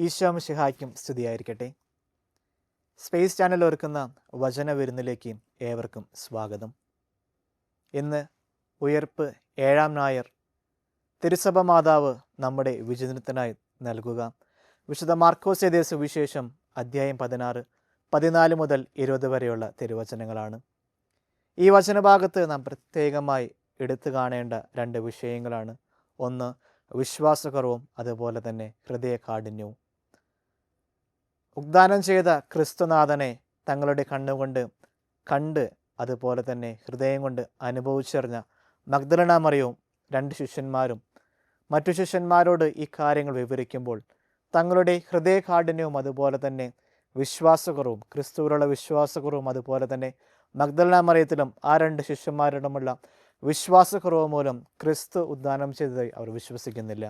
ഈശോ മിശിഹായ്ക്കും സ്തുതിയായിരിക്കട്ടെ. Space channel ഒരുക്കുന്ന വചന വിരുന്നിലേക്ക് ഏവർക്കും സ്വാഗതം. ഇന്ന് ഉയർപ്പ് 7-ാം ഞായർ തിരുസഭ മാതാവ് നമ്മുടെ വിചിന്തനത്തിനായി നൽകുക വിശുദ്ധ മാർക്കോസ് എഴുതിയ സുവിശേഷം അധ്യായം 16, 14 മുതൽ 20 വരെയുള്ള തിരുവചനങ്ങളാണ്. ഈ വചനഭാഗത്ത് നാം പ്രത്യേകമായി എടുത്തു കാണേണ്ട 2 വിഷയങ്ങളാണ്. ഒന്ന്, വിശ്വാസക്കുറവും അതുപോലെ തന്നെ ഹൃദയകാഠിന്യവും. ഉദ്ധാനം ചെയ്ത ക്രിസ്തുനാഥനെ തങ്ങളുടെ കണ്ണുകൊണ്ട് കണ്ട് അതുപോലെ തന്നെ ഹൃദയം കൊണ്ട് അനുഭവിച്ചറിഞ്ഞ മഗ്ദലന മറിയവും 2 ശിഷ്യന്മാരും മറ്റു ശിഷ്യന്മാരോട് ഈ കാര്യങ്ങൾ വിവരിക്കുമ്പോൾ തങ്ങളുടെ ഹൃദയകാഠിന്യവും അതുപോലെ തന്നെ വിശ്വാസക്കുറവും, ക്രിസ്തുവിലുള്ള വിശ്വാസക്കുറവും അതുപോലെ തന്നെ മഗ്ദലന മറിയത്തിലും ആ 2 ശിഷ്യന്മാരോടുമുള്ള വിശ്വാസക്കുറവ് മൂലം ക്രിസ്തു ഉദ്ധാനം ചെയ്തതായി അവർ വിശ്വസിക്കുന്നില്ല.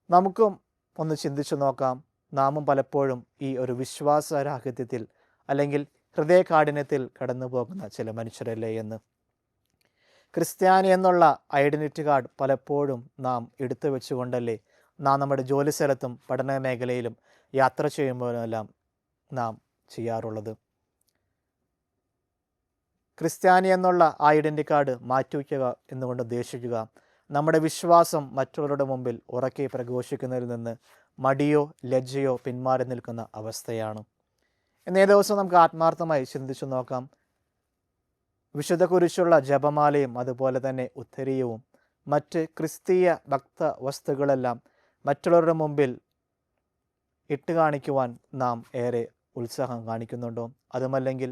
നമുക്കും ഒന്ന് ചിന്തിച്ചു നോക്കാം. നാമും പലപ്പോഴും ഈ ഒരു വിശ്വാസരാഹിത്യത്തിൽ അല്ലെങ്കിൽ ഹൃദയകാഠിന്യത്തിൽ കടന്നു പോകുന്ന ചില മനുഷ്യരല്ലേ എന്ന്. ക്രിസ്ത്യാനി എന്നുള്ള ഐഡൻറ്റിറ്റി കാർഡ് പലപ്പോഴും നാം എടുത്തു വെച്ചുകൊണ്ടല്ലേ നാം നമ്മുടെ ജോലി സ്ഥലത്തും പഠന മേഖലയിലും യാത്ര ചെയ്യുമ്പോഴെല്ലാം നാം ചെയ്യാറുള്ളത്. ക്രിസ്ത്യാനി എന്നുള്ള ആ ഐഡൻറ്റിറ്റി കാർഡ് മാറ്റിവയ്ക്കുക എന്നുകൊണ്ട് ഉദ്ദേശിക്കുക നമ്മുടെ വിശ്വാസം മറ്റുള്ളവരുടെ മുമ്പിൽ ഉറക്കെ പ്രഘോഷിക്കുന്നതിൽ നിന്ന് മടിയോ ലജ്ജയോ പിന്മാറി നിൽക്കുന്ന അവസ്ഥയാണ്. എന്നേ ദിവസം നമുക്ക് ആത്മാർത്ഥമായി ചിന്തിച്ചു നോക്കാം. വിശുദ്ധ കുരിശുള്ള ജപമാലയും അതുപോലെ തന്നെ ഉത്തരീയവും മറ്റ് ക്രിസ്തീയ ഭക്ത വസ്തുക്കളെല്ലാം മറ്റുള്ളവരുടെ മുമ്പിൽ ഇട്ട് കാണിക്കുവാൻ നാം ഏറെ ഉത്സാഹം കാണിക്കുന്നുണ്ടോ? അതുമല്ലെങ്കിൽ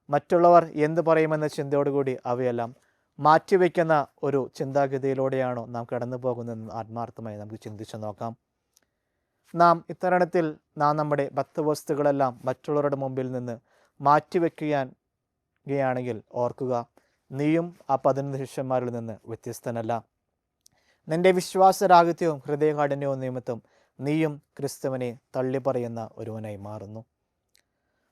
മറ്റുള്ളവർ എന്ത് പറയുമെന്ന ചിന്തയോടുകൂടി അവയെല്ലാം മാറ്റിവെക്കുന്ന ഒരു ചിന്താഗതിയിലൂടെയാണോ നാം കടന്നു പോകുന്നതെന്ന് ആത്മാർത്ഥമായി നമുക്ക് ചിന്തിച്ചു നോക്കാം. നാം ഇത്തരണത്തിൽ നാം നമ്മുടെ ഭക്തവസ്തുക്കളെല്ലാം മറ്റുള്ളവരുടെ മുമ്പിൽ നിന്ന് മാറ്റിവെക്കുകയാണെങ്കിൽ ഓർക്കുക, നീയും ആ 11 ശിഷ്യന്മാരിൽ നിന്ന് വ്യത്യസ്തനല്ല. നിന്റെ വിശ്വാസരാഹിത്യവും ഹൃദയകാഠിന്യവും നിമിത്തം നീയും ക്രിസ്തുവിനെ തള്ളിപ്പറയുന്ന ഒരുവനായി മാറുന്നു.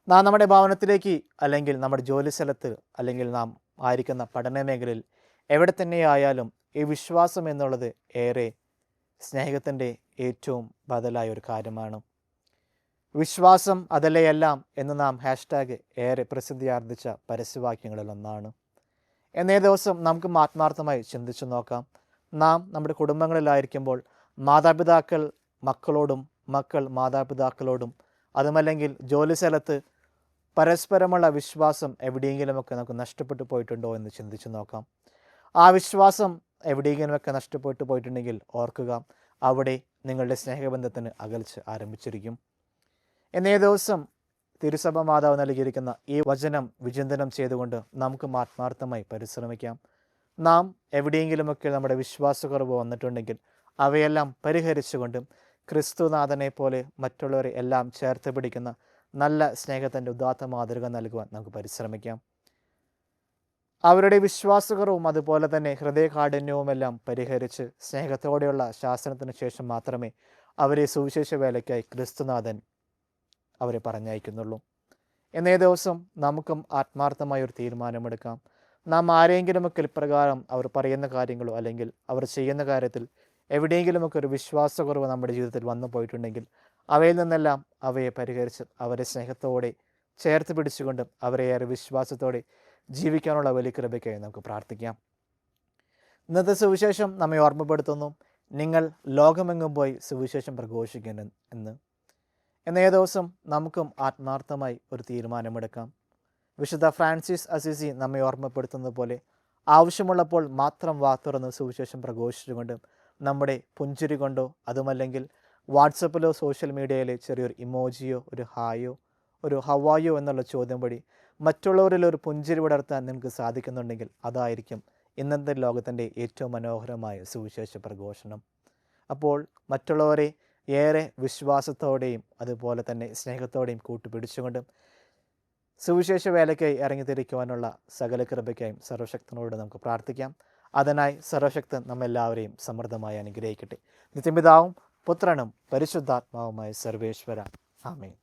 നാം നമ്മുടെ ഭവനത്തിലേക്ക് അല്ലെങ്കിൽ നമ്മുടെ ജോലി സ്ഥലത്ത് അല്ലെങ്കിൽ നാം ആയിരിക്കുന്ന പഠന മേഖലയിൽ എവിടെ തന്നെയായാലും ഈ വിശ്വാസം എന്നുള്ളത് ഏറെ സ്നേഹത്തിൻ്റെ ഏറ്റവും ബദലായ ഒരു കാര്യമാണ്. വിശ്വാസം അതല്ലേ എല്ലാം എന്ന് നാം ഹാഷ്ടാഗ് ഏറെ പ്രസിദ്ധിയാർജിച്ച പരസ്യവാക്യങ്ങളിലൊന്നാണ്. എന്നേ ദിവസം നമുക്ക് ആത്മാർത്ഥമായി ചിന്തിച്ചു നോക്കാം. നാം നമ്മുടെ കുടുംബങ്ങളിലായിരിക്കുമ്പോൾ മാതാപിതാക്കൾ മക്കളോടും മക്കൾ മാതാപിതാക്കളോടും അതുമല്ലെങ്കിൽ ജോലി സ്ഥലത്ത് പരസ്പരമുള്ള വിശ്വാസം എവിടെയെങ്കിലുമൊക്കെ നമുക്ക് നഷ്ടപ്പെട്ടു പോയിട്ടുണ്ടോ എന്ന് ചിന്തിച്ചു നോക്കാം. ആ വിശ്വാസം എവിടെയെങ്കിലുമൊക്കെ നഷ്ടപ്പെട്ടു പോയിട്ടുണ്ടെങ്കിൽ ഓർക്കുക, അവിടെ നിങ്ങളുടെ സ്നേഹബന്ധത്തിന് അകൽച്ച ആരംഭിച്ചിരിക്കും. എന്നേ ദിവസം തിരുസഭ മാതാവ് നൽകിയിരിക്കുന്ന ഈ വചനം വിചിന്തനം ചെയ്തുകൊണ്ട് നമുക്ക് ആത്മാർത്ഥമായി പരിശ്രമിക്കാം. നാം എവിടെയെങ്കിലുമൊക്കെ നമ്മുടെ വിശ്വാസക്കുറവ് വന്നിട്ടുണ്ടെങ്കിൽ അവയെല്ലാം പരിഹരിച്ചുകൊണ്ട് ക്രിസ്തുനാഥനെ പോലെ മറ്റുള്ളവരെ എല്ലാം ചേർത്ത് പിടിക്കുന്ന നല്ല സ്നേഹത്തിൻ്റെ ഉദാത്ത മാതൃക നൽകുവാൻ നമുക്ക് പരിശ്രമിക്കാം. അവരുടെ വിശ്വാസക്കുറവും അതുപോലെ തന്നെ ഹൃദയകാഠിന്യവുമെല്ലാം പരിഹരിച്ച് സ്നേഹത്തോടെയുള്ള ശാസനത്തിന് ശേഷം മാത്രമേ അവരെ സുവിശേഷ വേലയ്ക്കായി ക്രിസ്തുനാഥൻ അവരെ പറഞ്ഞയക്കുന്നുള്ളൂ. എന്നേ ദിവസം നമുക്കും ആത്മാർത്ഥമായ ഒരു തീരുമാനമെടുക്കാം. നാം ആരെങ്കിലുമൊക്കെ ഇപ്രകാരം അവർ പറയുന്ന കാര്യങ്ങളോ അല്ലെങ്കിൽ അവർ ചെയ്യുന്ന കാര്യത്തിൽ എവിടെയെങ്കിലുമൊക്കെ ഒരു വിശ്വാസക്കുറവ് നമ്മുടെ ജീവിതത്തിൽ വന്നു പോയിട്ടുണ്ടെങ്കിൽ അവയിൽ നിന്നെല്ലാം അവയെ പരിഹരിച്ച് അവരെ സ്നേഹത്തോടെ ചേർത്ത് പിടിച്ചുകൊണ്ടും അവരെ ഏറെ വിശ്വാസത്തോടെ ജീവിക്കാനുള്ള വലിയ കൃപയ്ക്കായി നമുക്ക് പ്രാർത്ഥിക്കാം. ഇന്നത്തെ സുവിശേഷം നമ്മെ ഓർമ്മപ്പെടുത്തുന്നു, നിങ്ങൾ ലോകമെങ്ങും പോയി സുവിശേഷം പ്രഘോഷിക്കണം എന്ന്. എന്നേ ദിവസം നമുക്കും ആത്മാർത്ഥമായി ഒരു തീരുമാനമെടുക്കാം. വിശുദ്ധ ഫ്രാൻസിസ് അസിസി നമ്മെ ഓർമ്മപ്പെടുത്തുന്നത് പോലെ ആവശ്യമുള്ളപ്പോൾ മാത്രം തുറന്ന് സുവിശേഷം പ്രഘോഷിച്ചുകൊണ്ടും നമ്മുടെ പുഞ്ചിരി കൊണ്ടോ അതുമല്ലെങ്കിൽ വാട്സപ്പിലോ സോഷ്യൽ മീഡിയയിലെ ചെറിയൊരു ഇമോജിയോ ഒരു ഹായോ ഒരു ഹവായോ എന്നുള്ള ചോദ്യം വഴി മറ്റുള്ളവരിൽ ഒരു പുഞ്ചിരി വിടർത്താൻ നിങ്ങൾക്ക് സാധിക്കുന്നുണ്ടെങ്കിൽ അതായിരിക്കും ഇന്നത്തെ ലോകത്തിൻ്റെ ഏറ്റവും മനോഹരമായ സുവിശേഷ പ്രഘോഷണം. അപ്പോൾ മറ്റുള്ളവരെ ഏറെ വിശ്വാസത്തോടെയും അതുപോലെ തന്നെ സ്നേഹത്തോടെയും കൂട്ടുപിടിച്ചുകൊണ്ടും സുവിശേഷ വേലയ്ക്കായി ഇറങ്ങിത്തിരിക്കുവാനുള്ള സകല കൃപയ്ക്കായും സർവശക്തനോട് നമുക്ക് പ്രാർത്ഥിക്കാം. അതിനായി സർവശക്തൻ നമ്മെല്ലാവരെയും സമൃദ്ധമായി അനുഗ്രഹിക്കട്ടെ. നിത്യപിതാവും പുത്രനും പരിശുദ്ധാത്മാവുമായ സർവേശ്വര. ആമേൻ.